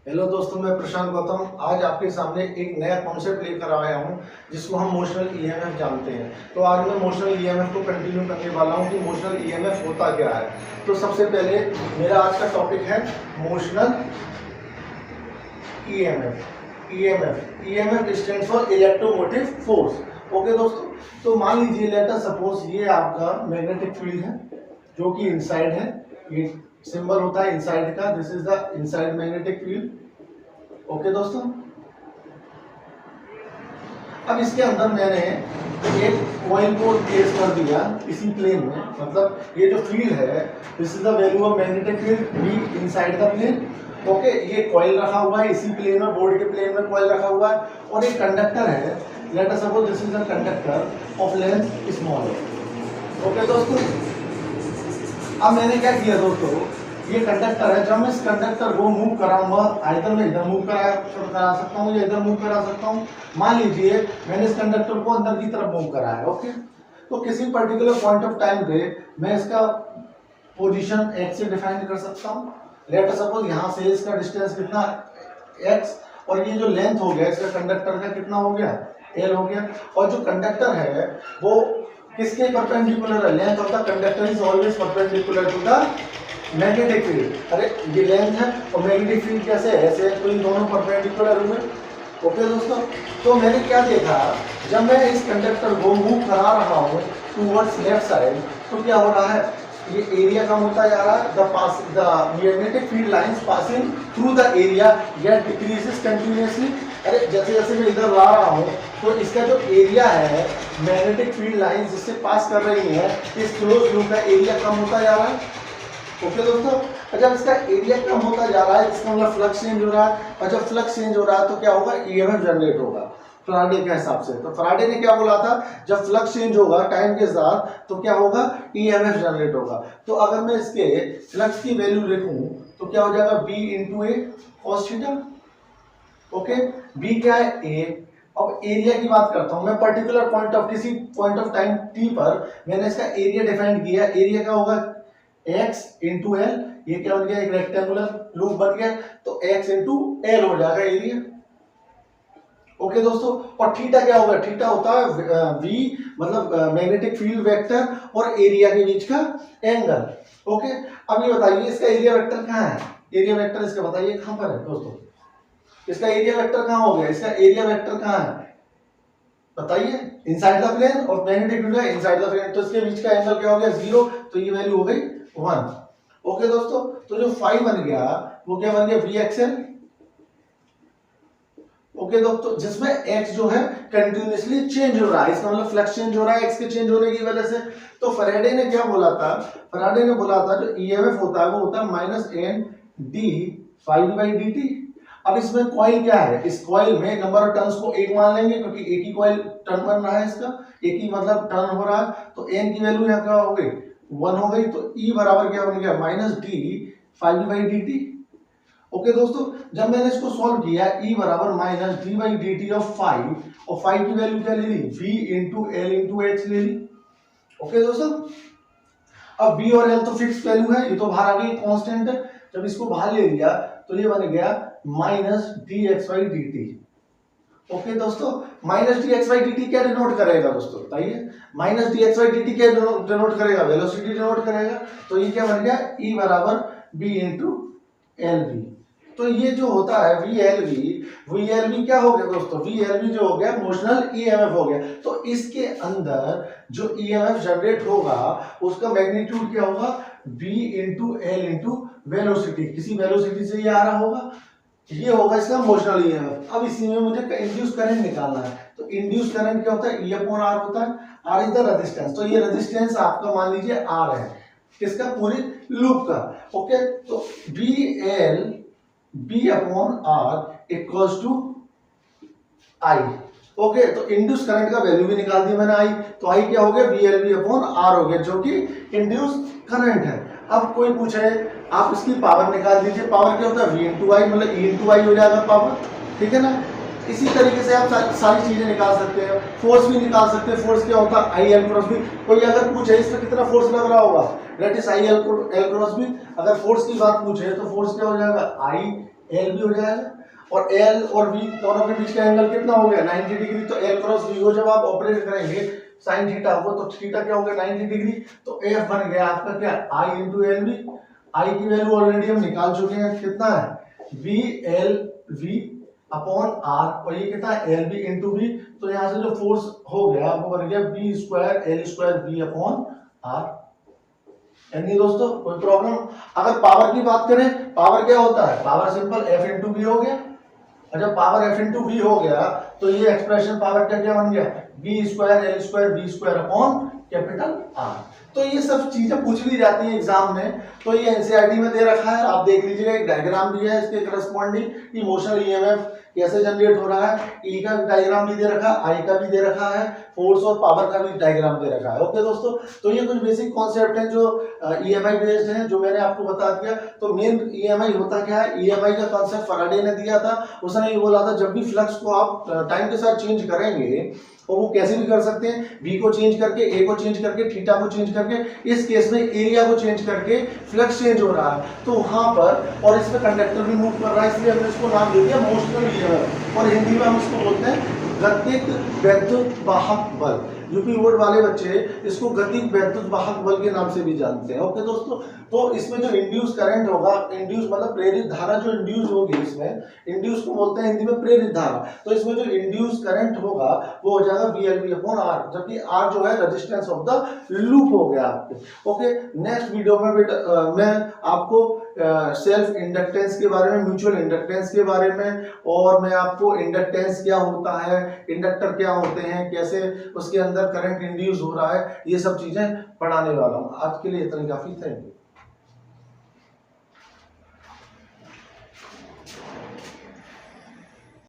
Hello दोस्तों, मैं प्रशांत गौतम आज आपके सामने एक नया कॉन्सेप्ट लेकर आया हूं जिसको हम मोशनल ईएमएफ जानते हैं। तो आज मैं मोशनल ईएमएफ को कंटिन्यू करने वाला हूं कि मोशनल ईएमएफ होता क्या है। तो सबसे पहले मेरा आज का टॉपिक है motional EMF. EMF stand for electromotive force. Okay दोस्तों, तो मान लीजिए लेट अस सपोज ये आपका मैग्नेटिक फील्ड है जो कि इनसाइड है। ये सिंबल होता है इनसाइड का, this is the inside magnetic field. Okay दोस्तों, अब इसके अंदर मैंने एक कॉइल को प्लेस कर दिया इसी प्लेन में, मतलब ये जो फील्ड है this is the value of magnetic field B inside the plane. Okay, ये कॉइल रखा हुआ है इसी प्लेन में, बोर्ड के प्लेन में कॉइल रखा हुआ है और एक कंडक्टर है। Let us suppose this is the conductor of length small. Okay दोस्तों, अब मैंने क्या किया दोस्तों, ये कंडक्टर है, जब मैं इस कंडक्टर को मूव कराऊंगा आइदर मैं इधर मूव करा सकता हूँ या इधर मूव करा सकता हूँ। मान लीजिए मैंने इस कंडक्टर को अंदर की तरफ मूव कराया। ओके, तो किसी पर्टिकुलर पॉइंट ऑफ टाइम पे मैं इसका पोजीशन x से डिफाइन कर सकता हूँ। लेट अस सपोज यहाँ से इसका डिस्टेंस कितना x और ये जो लेंथ हो गया इसका कंडक्टर का कितना हो गया l हो गया। और जो कंडक्टर है वो किसके परपेंडिकुलर है, length of the conductor is always perpendicular to the magnetic field. अरे ये लेंथ है और मैग्नेटिक फील्ड कैसे है, ऐसे तो इन दोनों परपेंडिकुलर हुए। ओके दोस्तों, तो मैंने क्या देखा, जब मैं इस कंडक्टर को मूव करा रहा हूँ टूवर्ड्स लेफ्ट साइड तो क्या हो रहा है, ये एरिया कम होता जा रहा है। The magnetic field lines passing through the area get decreases continuously. अरे जैसे जैसे मैं इधर ला रहा हूँ तो इसका जो एरिया है मैग्नेटिक फील्ड लाइंस जिससे पास कर रही है इस क्लोज लूप का एरिया कम होता जा रहा है। ओके दोस्तों, जब इसका एरिया कम होता जा रहा है इसका मतलब फ्लक्स चेंज हो रहा है, और जब फ्लक्स चेंज हो रहा है तो क्या होगा, ईएमएफ जनरेट होगा फराडे के हिसाब से। तो फराडे ने क्या बोला था, जब फ्लक्स चेंज होगा टाइम के साथ तो क्या होगा, ईएमएफ जनरेट होगा। तो अगर मैं इसके फ्लक्स की वैल्यू लिखूं तो क्या हो जाएगा, बी इंटू ए कॉस थीटा। ओके, बी क्या है, ए। अब एरिया की बात करता हूं मैं, पर्टिकुलर पॉइंट ऑफ किसी पॉइंट ऑफ टाइम टी पर मैंने इसका एरिया डिफाइन किया। एरिया क्या होगा, x इंटू एल। ये क्या बन गया, एक रेक्टेंगुलर लूप बन गया, तो x इंटू एल हो जाएगा एरिया। ओके दोस्तों, और थीटा क्या होगा, थीटा होता है v मतलब मैग्नेटिक फील्ड वेक्टर और एरिया के बीच का एंगल। ओके, अब ये बताइए इसका एरिया वेक्टर कहाँ है, एरिया वेक्टर इसका बताइए कहां पर है दोस्तों, इसका एरिया वेक्टर कहां हो गया, इसका एरिया वेक्टर कहां है बताइए, इनसाइड द प्लेन और मैग्नेटिक फील्ड है इनसाइड द प्लेन, तो इसके बीच का एंगल क्या हो गया, 0, तो ये वैल्यू हो गई 1। ओके दोस्तों, तो जो फाई बन गया वो क्या बन गया, वी एक्सएल। ओके दोस्तों, जिसमें x जो है कंटिन्यूअसली चेंज हो रहा है, इसका मतलब फ्लक्स चेंज हो रहा है x के चेंज होने की वजह से। तो फैराडे ने क्या बोला था, फैराडे ने बोला था जो ईएमएफ होता है वो होता है minus N D phi by D T. अब इसमें कॉइल क्या है, इस कॉइल में नंबर ऑफ टर्न्स को एक मान लेंगे क्योंकि एक ही कॉइल टर्न बन रहा है, इसका एक ही मतलब टर्न हो रहा है, तो एन की वैल्यू यहाँ क्या हो गई 1 हो गई। तो ई बराबर क्या बन गया, minus d phi by D t. Okay दोस्तों, जब मैंने इसको सॉल्व किया ई बराबर minus d by D t of five, और फाइव की वैल्यू क्या ले ली, V into L into X ले ली। ओके दोस्तों, अब बी और एल तो फिक्स वैल्यू है, ये तो बाहर आ गई कांस्टेंट है, जब इसको बाहर ले लिया तो ये बन गया minus d x y d t. Okay दोस्तों, minus d x y d t क्या डिनोट करेगा दोस्तों बताइए, minus d x y d t क्या डिनोट करेगा, वेलोसिटी डिनोट करेगा। तो ये क्या बन गया, ई बराबर बी इंटू एल वी। तो ये जो होता है वी एल वी क्या हो गया दोस्तों, वी एल वी जो हो गया मोशनल ईएमएफ हो गया। तो इसके अंदर जो ईएमएफ जनरेट होगा उसका मैग्नीट्यूड क्या होगा, B into L into velocity, किसी वेलोसिटी से ये आ रहा होगा, ये होगा इसका मोशनल ईएमएफ। अब इसी में मुझे इंड्यूस करंट निकालना है, तो इंड्यूस करंट क्या होता है, ई अपॉन आर होता है, आर इज द रेजिस्टेंस। तो ये रेजिस्टेंस आपका मान लीजिए आर है, किसका, पूरी लूप का। ओके, तो B upon R equals to I. Okay, तो इंड्यूस करंट का वैल्यू भी निकाल दिया मैंने आई, तो आई क्या हो गया, V L B upon R हो गया जो कि इंड्यूस करंट है। अब कोई पूछे आप इसकी पावर निकाल दीजिए, पावर क्या होता है, वी इंटू आई, मतलब ई इंटू आई हो जाएगा पावर, ठीक है ना। इसी तरीके से आप सारी चीजें निकाल सकते हैं, फोर्स भी निकाल सकते हैं। फोर्स क्या होता है, आई एल क्रॉस बी। कोई अगर पूछे इसमें कितना फोर्स लग रहा होगा, that is I L cross B. अगर फोर्स की बात पूछे तो फोर्स क्या हो जाएगा, आई एल बी हो जाएगा, और एल और वी दोनों के बीच का एंगल कितना हो गया 90 डिग्री। तो एल क्रॉस वी को जब आप ऑपरेट करेंगे साइन थीटा को, तो थीटा क्या हो गया 90 डिग्री। तो एफ बन गया आपका क्या I into L B. I की वैल्यू ऑलरेडी हम निकाल चुके हैं, कितना है V L V upon R, और ये कितना है एल बी इंटू वी। तो यहाँ से जो फोर्स हो गया वो बन गया B square L square B upon R. यानी दोस्तों कोई प्रॉब्लम। अगर पावर की बात करें, पावर क्या होता है, power simple F into B हो गया। और जब पावर एफ इंटू बी हो गया तो ये एक्सप्रेशन पावर का क्या बन गया B square L square B square upon capital R. तो ये सब चीजें पूछ ली जाती हैं एग्जाम में, तो ये एनसीईआरटी में दे रखा है, आप देख लीजिएगा। एक डायग्राम भी है इसके करस्पॉन्डिंग इमोशनल ईएमएफ कैसे जनरेट हो रहा है, ई का डायग्राम भी दे रखा है, आई का भी दे रखा है, फोर्स और पावर का भी डायग्राम दे रखा है। ओके दोस्तों, तो ये कुछ बेसिक कॉन्सेप्ट हैं जो ईएमआई बेस्ड हैं, जो मैंने आपको बता दिया। तो मेन ईएमआई होता क्या है, ईएमआई का कॉन्सेप्ट फैराडे ने दिया था। उसने ये बोला था जब भी फ्लक्स को आप टाइम के साथ चेंज करेंगे, और वो कैसे भी कर सकते हैं, बी को चेंज करके, ए को चेंज करके, थीटा को चेंज करके, इस केस में एरिया को चेंज करके फ्लक्स चेंज हो रहा है। तो वहां पर, और इसमें कंडक्टर भी मूव कर रहा है, इसलिए हमने इसको नाम दे दिया मोशनल ईएमएफ, और हिंदी में हम इसको बोलते हैं गतिक वैद्युत वाहक बल। यूपी बोर्ड वाले बच्चे इसको गतिक वैद्युत वाहक बल के नाम से भी जानते हैं। ओके दोस्तों, तो इसमें जो इंड्यूस करंट होगा, इंड्यूस मतलब प्रेरित धारा जो इंड्यूस होगी, इसमें इंड्यूस को बोलते हैं हिंदी में प्रेरित धारा। तो इसमें जो इंड्यूस करंट होगा वो हो जाएगा VLB अपॉन आर, जबकि आर जो है रेजिस्टेंस ऑफ द लूप हो गया आपके। ओके, नेक्स्ट वीडियो में बेटा मैं आपको सेल्फ इंडक्टेंस के बारे में, म्यूचुअल इंडक्टेंस के बारे में, और मैं आपको इंडक्टेंस क्या होता है, इंडक्टर क्या होते हैं, कैसे उसके अंदर करंट इंड्यूस हो रहा है, ये सब चीजें पढ़ाने वाला हूँ। आज के लिए इतना ही काफी, थैंक यू।